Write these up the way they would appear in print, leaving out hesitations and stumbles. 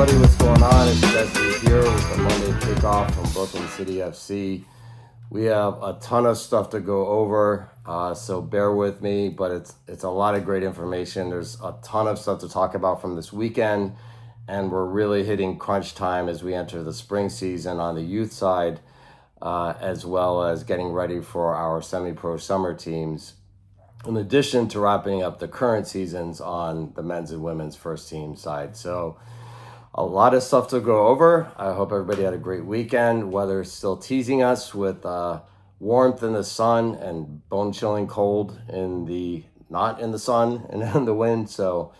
everybody, what's going on? It's Jesse here with the Monday Kickoff from Brooklyn City FC. We have a ton of stuff to go over, so bear with me, but it's a lot of great information. There's a ton of stuff to talk about from this weekend, and we're really hitting crunch time as we enter the spring season on the youth side, as well as getting ready for our semi-pro summer teams, in addition to wrapping up the current seasons on the men's and women's first team side. So a lot of stuff to go over. I hope everybody had a great weekend. Weather is still teasing us with warmth in the sun and bone-chilling cold not in the sun and in the wind. So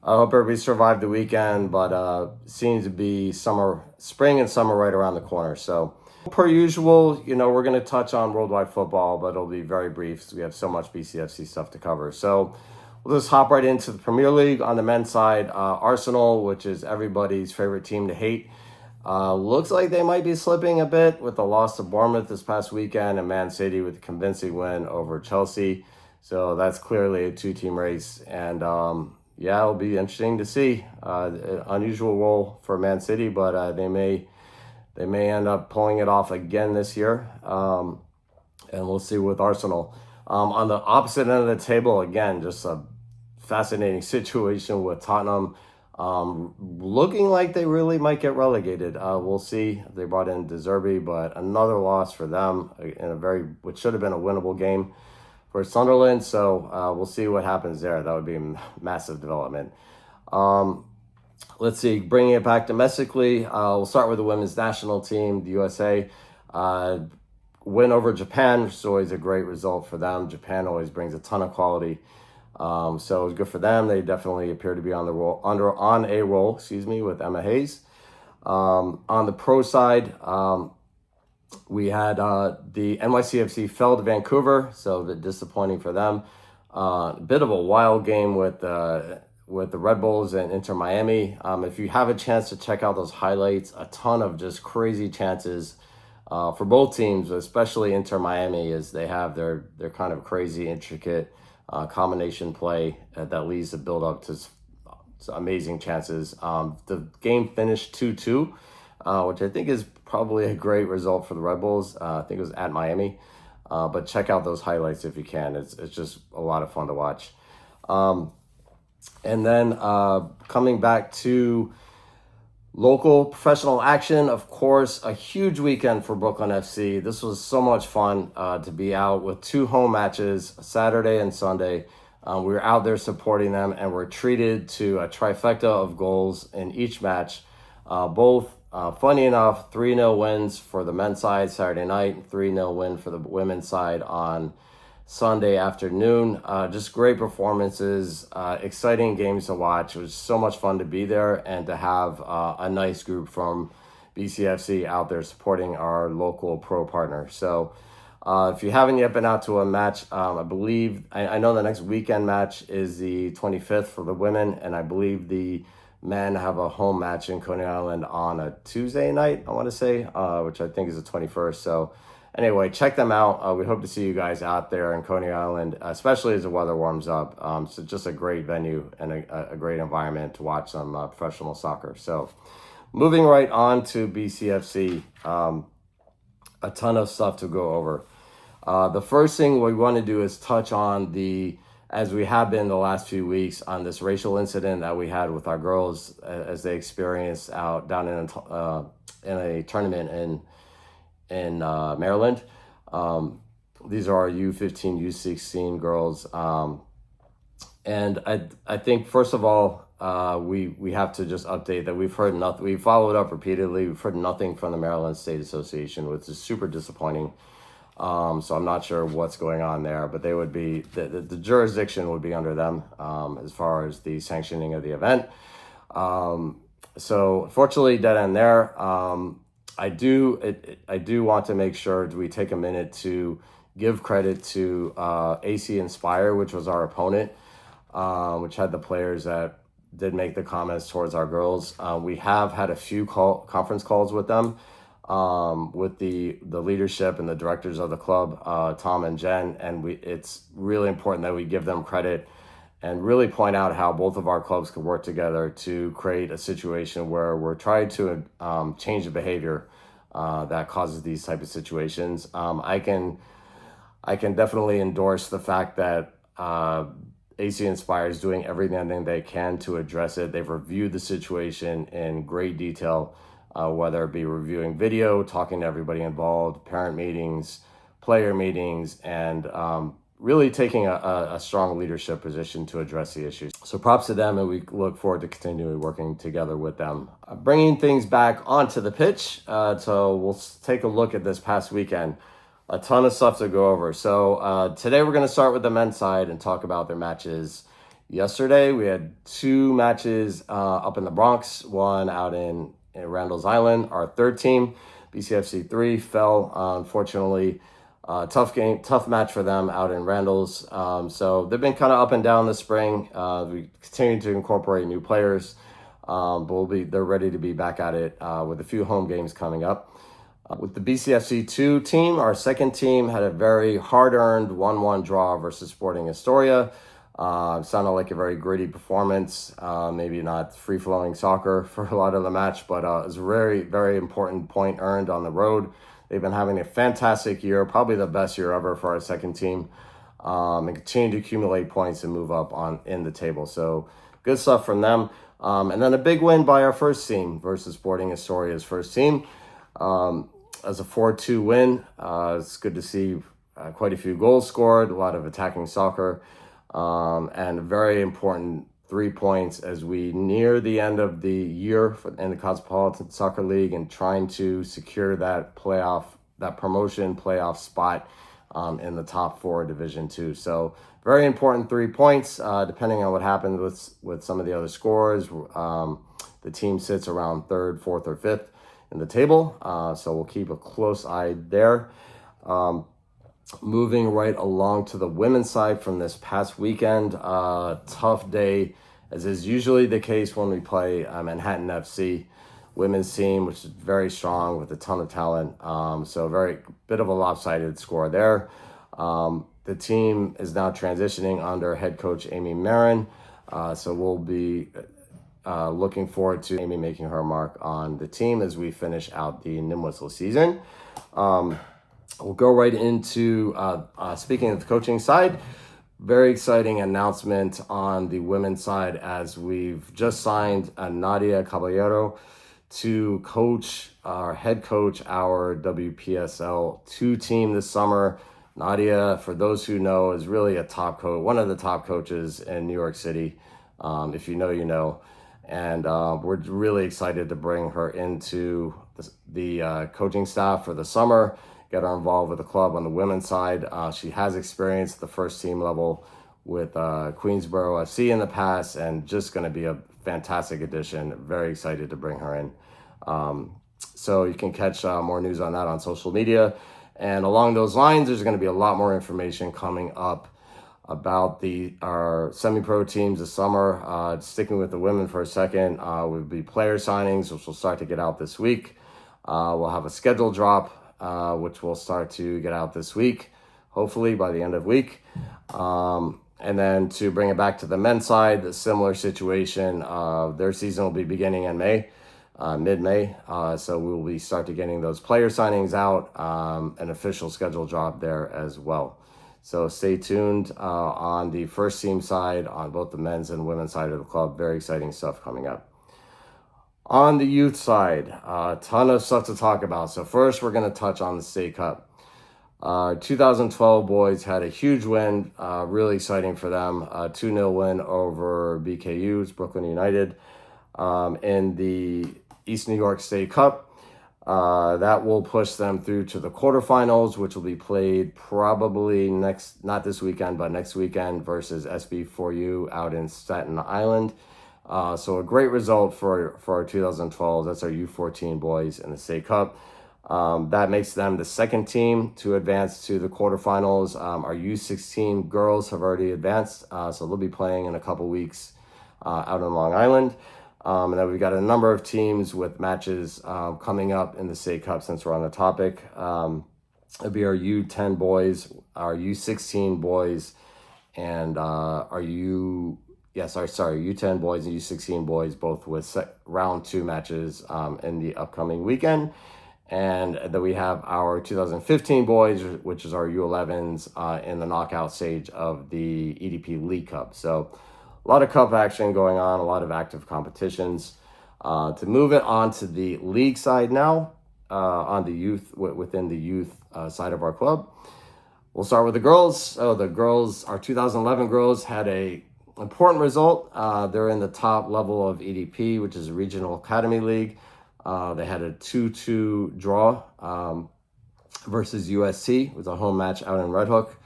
I hope everybody survived the weekend, but seems to be spring and summer right around the corner. So per usual, we're going to touch on worldwide football, but it'll be very brief because we have so much BCFC stuff to cover. So we'll just hop right into the Premier League. On the men's side, Arsenal, which is everybody's favorite team to hate, looks like they might be slipping a bit with the loss to Bournemouth this past weekend, and Man City with a convincing win over Chelsea. So that's clearly a two-team race, and it'll be interesting to see. Unusual role for Man City, but they may end up pulling it off again this year, and we'll see with Arsenal. On the opposite end of the table, again, just a fascinating situation with Tottenham, looking like they really might get relegated. We'll see. They brought in De Zerbi, but another loss for them in which should have been a winnable game for Sunderland. So we'll see what happens there. That would be a massive development. Let's see, bringing it back domestically, we'll start with the women's national team, the USA. Win over Japan, which is always a great result for them. Japan always brings a ton of quality. So it was good for them. They definitely appear to be on a roll with Emma Hayes. On the pro side, we had the NYCFC fell to Vancouver, so a bit disappointing for them. A bit of a wild game with the Red Bulls and Inter Miami. If you have a chance to check out those highlights, a ton of just crazy chances for both teams, especially Inter Miami, as they have their kind of crazy, intricate combination play that leads to build up to amazing chances. The game finished 2-2, which I think is probably a great result for the Red Bulls. I think it was at Miami, but check out those highlights if you can. It's just a lot of fun to watch. And then coming back to local professional action, of course, a huge weekend for Brooklyn FC. This was so much fun to be out with two home matches, Saturday and Sunday. We were out there supporting them, and we're treated to a trifecta of goals in each match. Both, funny enough, 3-0 wins for the men's side Saturday night, 3-0 win for the women's side on Sunday afternoon. Just great performances, exciting games to watch. It was so much fun to be there and to have a nice group from BCFC out there supporting our local pro partner. So if you haven't yet been out to a match, I know the next weekend match is the 25th for the women, and I believe the men have a home match in Coney Island on a Tuesday night, I want to say, which I think is the 21st. So anyway, check them out. We hope to see you guys out there in Coney Island, especially as the weather warms up. So just a great venue and a great environment to watch some professional soccer. So moving right on to BCFC, a ton of stuff to go over. The first thing we want to do is touch on as we have been the last few weeks, on this racial incident that we had with our girls as they experienced out down in a tournament in Maryland. These are our U15, U16 girls. And I think, first of all, we have to just update that we've heard nothing. We followed up repeatedly. We've heard nothing from the Maryland State Association, which is super disappointing. So I'm not sure what's going on there, but they would be, the jurisdiction would be under them as far as the sanctioning of the event. So fortunately, dead end there. I do want to make sure we take a minute to give credit to AC Inspire, which was our opponent, which had the players that did make the comments towards our girls. We have had a few conference calls with them, with the leadership and the directors of the club, Tom and Jen, and it's really important that we give them credit and really point out how both of our clubs could work together to create a situation where we're trying to change the behavior that causes these type of situations. I can definitely endorse the fact that AC Inspire is doing everything they can to address it. They've reviewed the situation in great detail, whether it be reviewing video, talking to everybody involved, parent meetings, player meetings, and really taking a strong leadership position to address the issues. So props to them, and we look forward to continuing working together with them. Bringing things back onto the pitch, so we'll take a look at this past weekend. A ton of stuff to go over. So today we're going to start with the men's side and talk about their matches. Yesterday we had 2 matches up in the Bronx, one out in Randall's Island. Our third team, BCFC 3, fell, unfortunately. Tough match for them out in Randall's. So they've been kind of up and down this spring. We continue to incorporate new players, but they're ready to be back at it with a few home games coming up. With the BCFC 2 team, our second team had a very hard-earned 1-1 draw versus Sporting Astoria. Sounded like a very gritty performance, maybe not free-flowing soccer for a lot of the match, but it was a very, very important point earned on the road. They've been having a fantastic year, probably the best year ever for our second team, and continue to accumulate points and move up in the table. So good stuff from them. And then a big win by our first team versus Sporting Astoria's first team. As a 4-2 win, it's good to see quite a few goals scored, a lot of attacking soccer, and very important 3 points as we near the end of the year in the Cosmopolitan Soccer League and trying to secure that promotion playoff spot in the top 4 Division 2. So very important 3 points, depending on what happens with some of the other scores. The team sits around 3rd, 4th, or 5th in the table, so we'll keep a close eye there. Moving right along to the women's side from this past weekend, tough day, as is usually the case when we play Manhattan FC women's team, which is very strong with a ton of talent. So very bit of a lopsided score there. The team is now transitioning under head coach Amy Marin, so we'll be looking forward to Amy making her mark on the team as we finish out the Nimwhistle season. We'll go right into, speaking of the coaching side, very exciting announcement on the women's side as we've just signed Nadia Caballero to head coach our WPSL 2 team this summer. Nadia, for those who know, is really a top coach, one of the top coaches in New York City. If you know, you know. And we're really excited to bring her into the coaching staff for the summer, get her involved with the club on the women's side. She has experienced the first team level with Queensborough FC in the past, and just going to be a fantastic addition. Very excited to bring her in. So you can catch more news on that on social media. And along those lines, there's going to be a lot more information coming up about our semi-pro teams this summer. Sticking with the women for a second, will be player signings, which will start to get out this week. We'll have a schedule drop, which will start to get out this week, hopefully by the end of the week. And then to bring it back to the men's side, the similar situation. Their season will be beginning in May, mid-May. So we'll be start to getting those player signings out, an official schedule drop there as well. So stay tuned on the first team side, on both the men's and women's side of the club. Very exciting stuff coming up. On the youth side, a ton of stuff to talk about. So first, we're going to touch on the State Cup. 2012 boys had a huge win, really exciting for them. 2-0 win over BKU's, Brooklyn United, in the East New York State Cup. That will push them through to the quarterfinals, which will be played probably not this weekend, but next weekend versus SB4U out in Staten Island. So a great result for our 2012. That's our U14 boys in the State Cup. That makes them the second team to advance to the quarterfinals. Our U16 girls have already advanced, so they'll be playing in a couple weeks out on Long Island. And then we've got a number of teams with matches coming up in the State Cup since we're on the topic. It'll be our U10 boys, our U16 boys, and U10 boys and U16 boys, both with round 2 matches in the upcoming weekend. And then we have our 2015 boys, which is our U11s in the knockout stage of the EDP League Cup. So a lot of cup action going on, a lot of active competitions. To move it on to the league side now, on the youth, within the youth side of our club. We'll start with the girls. So the girls, our 2011 girls had a important result. They're in the top level of EDP, which is a Regional Academy League. They had a 2-2 draw versus USC with a home match out in Red Hook.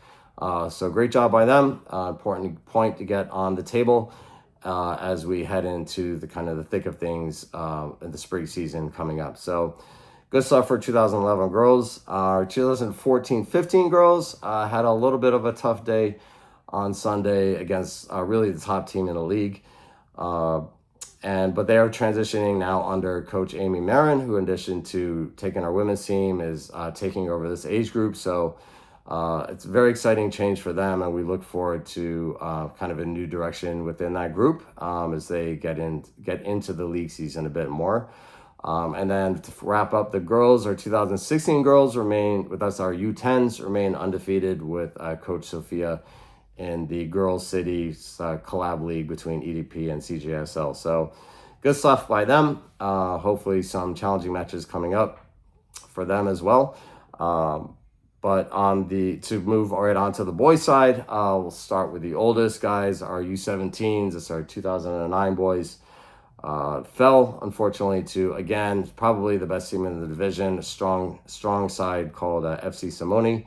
So great job by them. Important point to get on the table as we head into the thick of things in the spring season coming up. So good stuff for 2011 girls. Our 2014-15 girls had a little bit of a tough day on Sunday against really the top team in the league. But they are transitioning now under Coach Amy Marin, who in addition to taking our women's team is taking over this age group. So it's a very exciting change for them, and we look forward to kind of a new direction within that group as they get into the league season a bit more. And then to wrap up the girls, our 2016 girls remain with us. Our U10s remain undefeated with Coach Sophia in the Girls Cities collab league between EDP and CJSL. So good stuff by them. Hopefully some challenging matches coming up for them as well. But to move right on to the boys side, we'll start with the oldest guys, our U17s. It's our 2009 boys. Fell, unfortunately, to, again, probably the best team in the division, a strong side called FC Simone.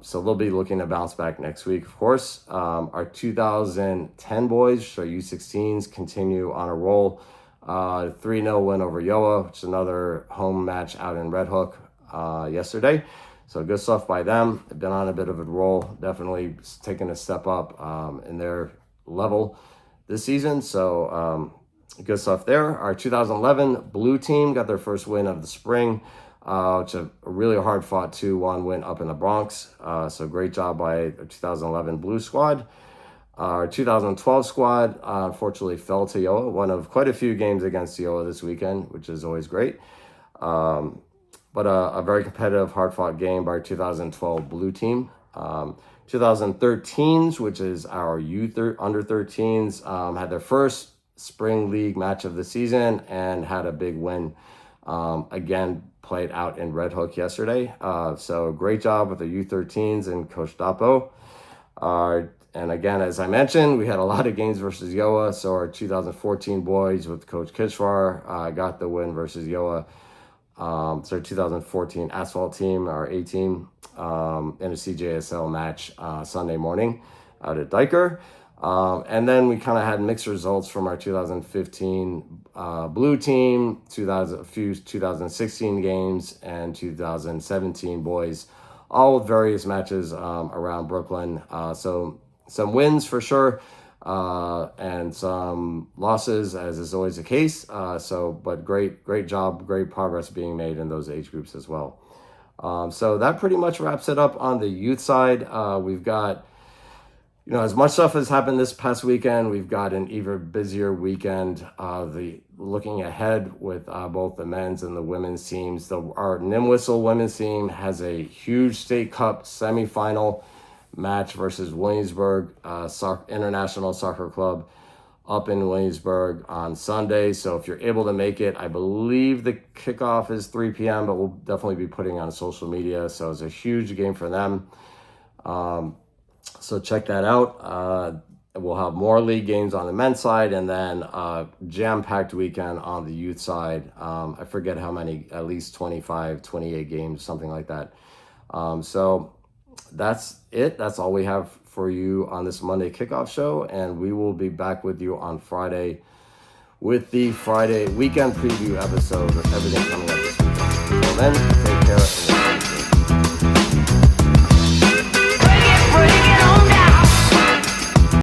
So they'll be looking to bounce back next week, of course. Our 2010 boys, so U16s, continue on a roll. 3-0 win over Yoa, which is another home match out in Red Hook yesterday. So good stuff by them. They've been on a bit of a roll, definitely taking a step up in their level this season. So good stuff there. Our 2011 blue team got their first win of the spring, which is a really hard-fought 2-1 win up in the Bronx. So great job by our 2011 blue squad. Our 2012 squad unfortunately fell to Yoa, one of quite a few games against Yoa this weekend, which is always great. But a very competitive, hard-fought game by our 2012 blue team. 2013s, which is our under 13s, had their first spring league match of the season and had a big win. Again, played out in Red Hook yesterday. So great job with the U13s and Coach Dapo. And again, as I mentioned, we had a lot of games versus Yoa. So our 2014 boys with Coach Kishwar got the win versus Yoa. It's our 2014 asphalt team, our A team, in a CJSL match Sunday morning out at Diker. And then we kind of had mixed results from our 2015 blue team, 2016 games, and 2017 boys, all with various matches around Brooklyn. So some wins for sure, and some losses, as is always the case. But great job, great progress being made in those age groups as well. So that pretty much wraps it up on the youth side. We've got, as much stuff has happened this past weekend, we've got an even busier weekend. Looking ahead with both the men's and the women's teams. Our Nimwhistle women's team has a huge state cup semifinal match versus Williamsburg International Soccer Club up in Williamsburg on Sunday. So if you're able to make it, I believe the kickoff is 3 p.m., but we'll definitely be putting on social media. So it's a huge game for them. So check that out. We'll have more league games on the men's side, and then jam-packed weekend on the youth side. I forget how many, at least 25, 28 games, something like that. So that's it. That's all we have for you on this Monday kickoff show, and we will be back with you on Friday with the Friday weekend preview episode of everything coming up this weekend. Until then, take care.